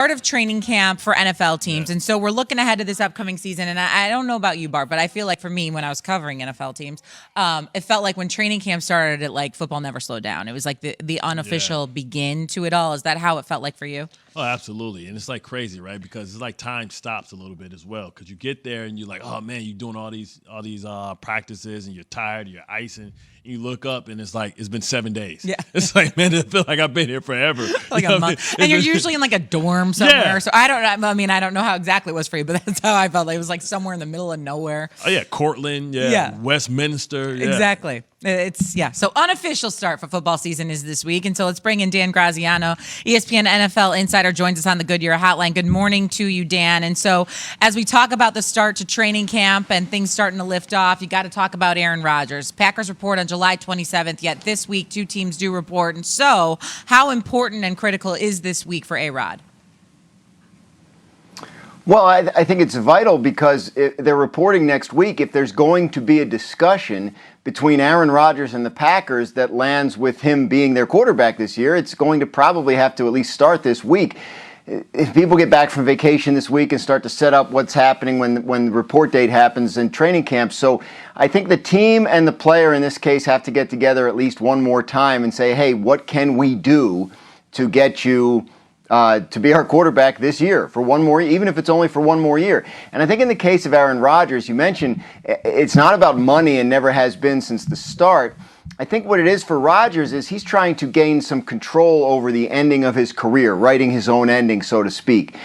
Part of training camp for NFL teams. And so we're looking ahead to this upcoming season. And I don't know about you, Bart, but I feel like for me, when I was covering NFL teams, it felt like when training camp started, football never slowed down. It was like the unofficial begin to it all. Is that how it felt like for you? Oh, absolutely. And it's like crazy, right? Because it's like time stops a little bit as well. Because you get there and you're like, oh man, you're doing all these practices and you're tired, you're icing. And you look up and it's like, it's been 7 days. Yeah. It's like, man, it feels like I've been here forever. Like a month. And you're usually in like a dorm somewhere. Yeah. So I don't know how exactly it was for you, but that's how I felt. Like it was like somewhere in the middle of nowhere. Oh yeah, Cortland, Westminster. Yeah. Exactly. So unofficial start for football season is this week. And so let's bring in Dan Graziano, ESPN NFL insider, joins us on the Goodyear Hotline. Good morning to you, Dan. And so as we talk about the start to training camp and things starting to lift off, you got to talk about Aaron Rodgers. Packers report on July 27th, yet this week two teams do report. And so how important and critical is this week for A-Rod? Well, I think it's vital because they're reporting next week. If there's going to be a discussion between Aaron Rodgers and the Packers that lands with him being their quarterback this year, it's going to probably have to at least start this week. If people get back from vacation this week and start to set up what's happening when the report date happens in training camp. So I think the team and the player in this case have to get together at least one more time and say, hey, what can we do to get you to be our quarterback this year for one more, even if it's only for one more year. And I think in the case of Aaron Rodgers, you mentioned it's not about money and never has been since the start. I think what it is for Rodgers is he's trying to gain some control over the ending of his career, writing his own ending, so to speak.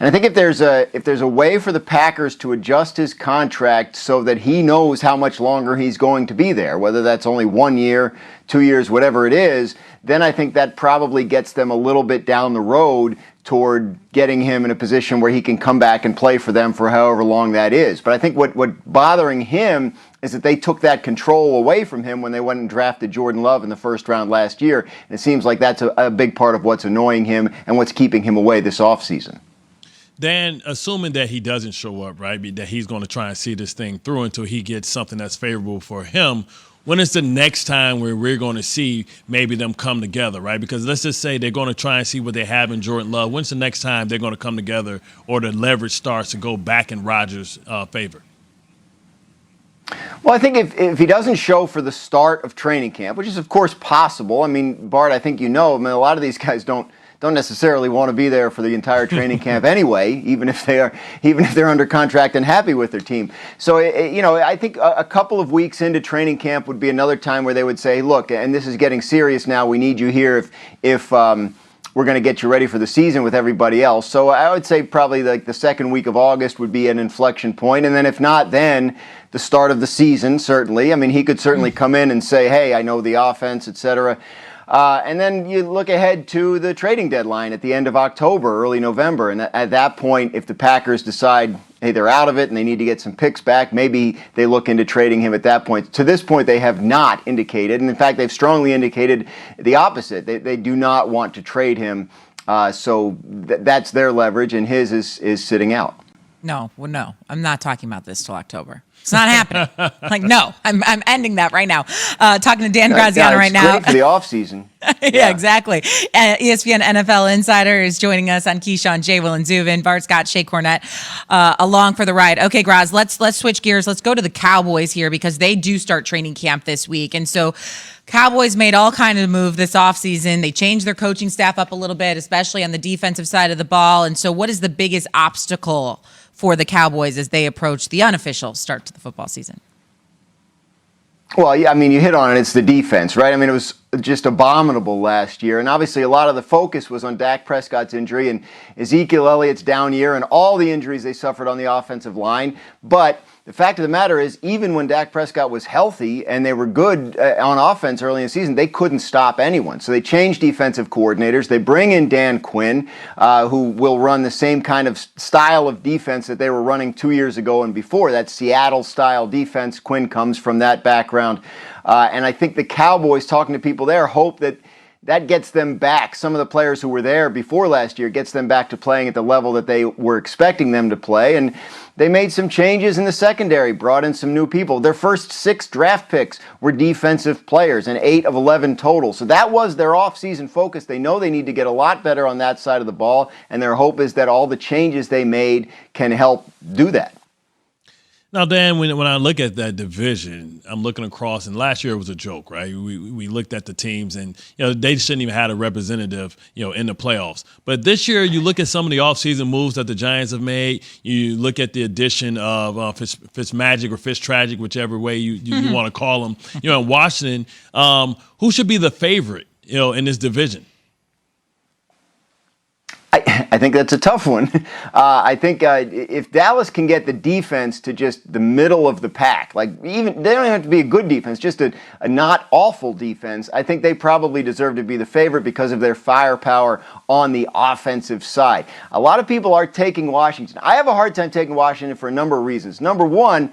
And I think if there's a way for the Packers to adjust his contract so that he knows how much longer he's going to be there, whether that's only 1 year, 2 years, whatever it is, then I think that probably gets them a little bit down the road toward getting him in a position where he can come back and play for them for however long that is. But I think what bothering him is that they took that control away from him when they went and drafted Jordan Love in the first round last year. And it seems like that's a big part of what's annoying him and what's keeping him away this offseason. Dan, assuming that he doesn't show up, right, that he's going to try and see this thing through until he gets something that's favorable for him, when is the next time where we're going to see maybe them come together, right? Because let's just say they're going to try and see what they have in Jordan Love. When's the next time they're going to come together or the leverage starts to go back in Rodgers' favor? Well, I think if he doesn't show for the start of training camp, which is, of course, possible. I mean, Bart, I think a lot of these guys don't necessarily want to be there for the entire training camp anyway, even if they're under contract and happy with their team. So, I think a couple of weeks into training camp would be another time where they would say, look, and this is getting serious now, we need you here if we're going to get you ready for the season with everybody else. So I would say probably like the second week of August would be an inflection point. And then if not, then the start of the season, certainly. I mean, he could certainly come in and say, hey, I know the offense, et cetera. And then you look ahead to the trading deadline at the end of October, early November. And at that point, if the Packers decide, hey, they're out of it and they need to get some picks back, maybe they look into trading him at that point. To this point, they have not indicated. And in fact, they've strongly indicated the opposite. They do not want to trade him. So that's their leverage, and his is sitting out. No, I'm not talking about this till October. It's not happening. No, I'm ending that right now. Talking to Dan Graziano right now. Great for the offseason. Yeah, exactly. ESPN NFL insider is joining us on Keyshawn, J. Will, and Zubin. Bart Scott, Shea Cornett, along for the ride. Okay, Graz, let's switch gears. Let's go to the Cowboys here because they do start training camp this week. And so Cowboys made all kinds of moves this offseason. They changed their coaching staff up a little bit, especially on the defensive side of the ball. And so what is the biggest obstacle for the Cowboys as they approach the unofficial start to the football season? Well, yeah, I mean, you hit on it. It's the defense, right? I mean, it was just abominable last year. And obviously a lot of the focus was on Dak Prescott's injury and Ezekiel Elliott's down year and all the injuries they suffered on the offensive line. But the fact of the matter is, even when Dak Prescott was healthy and they were good on offense early in the season, they couldn't stop anyone. So they changed defensive coordinators. They bring in Dan Quinn, who will run the same kind of style of defense that they were running 2 years ago and before. That Seattle-style defense. Quinn comes from that background. And I think the Cowboys, talking to people there, hope that that gets them back. Some of the players who were there before last year gets them back to playing at the level that they were expecting them to play. And they made some changes in the secondary, brought in some new people. Their first 6 draft picks were defensive players, and 8 of 11 total. So that was their offseason focus. They know they need to get a lot better on that side of the ball, and their hope is that all the changes they made can help do that. Now, Dan, when I look at that division, I'm looking across, and last year it was a joke, right? We looked at the teams, and they shouldn't even have a representative, in the playoffs. But this year, you look at some of the offseason moves that the Giants have made. You look at the addition of Fitzmagic or Fitztragic, whichever way you want to call them. In Washington, who should be the favorite, in this division? I think that's a tough one. I think if Dallas can get the defense to just the middle of the pack, like even they don't even have to be a good defense, just a not awful defense, I think they probably deserve to be the favorite because of their firepower on the offensive side. A lot of people are taking Washington. I have a hard time taking Washington for a number of reasons. Number one,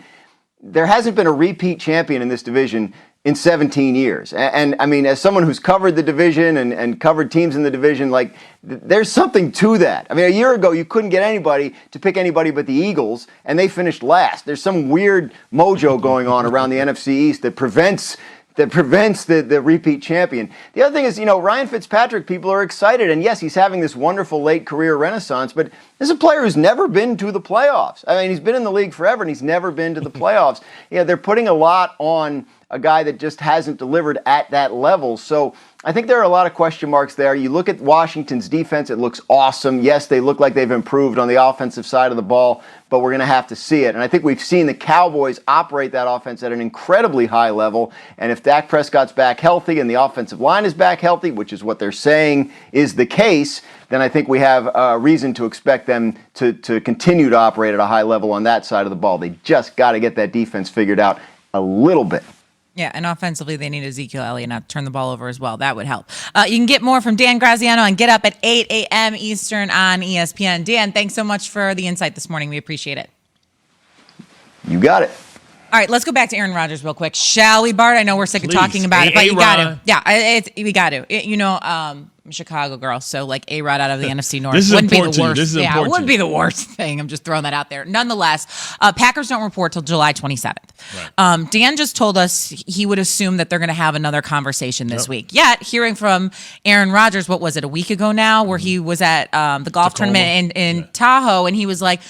there hasn't been a repeat champion in this division in 17 years. And I mean, as someone who's covered the division and covered teams in the division, like there's something to that. I mean, a year ago, you couldn't get anybody to pick anybody but the Eagles, and they finished last. There's some weird mojo going on around the NFC East that prevents the repeat champion. The other thing is, Ryan Fitzpatrick, people are excited. And yes, he's having this wonderful late career renaissance, but this is a player who's never been to the playoffs. I mean, he's been in the league forever, and he's never been to the playoffs. They're putting a lot on a guy that just hasn't delivered at that level. So I think there are a lot of question marks there. You look at Washington's defense, it looks awesome. Yes, they look like they've improved on the offensive side of the ball, but we're going to have to see it. And I think we've seen the Cowboys operate that offense at an incredibly high level. And if Dak Prescott's back healthy and the offensive line is back healthy, which is what they're saying is the case, then I think we have a reason to expect them to continue to operate at a high level on that side of the ball. They just got to get that defense figured out a little bit. Yeah, and offensively, they need Ezekiel Elliott not to turn the ball over as well. That would help. You can get more from Dan Graziano on Get Up at 8 a.m. Eastern on ESPN. Dan, thanks so much for the insight this morning. We appreciate it. You got it. All right, let's go back to Aaron Rodgers real quick. Shall we, Bart? I know we're sick of talking about it, but you got to. Yeah, we got to. I'm a Chicago girl, so like A-Rod out of the NFC North wouldn't be the worst. Yeah, it wouldn't be the worst thing. I'm just throwing that out there. Nonetheless, Packers don't report till July 27th. Right. Dan just told us he would assume that they're going to have another conversation this week. Yet, hearing from Aaron Rodgers, what was it, a week ago now, where he was at the golf tournament in Tahoe, and he was like,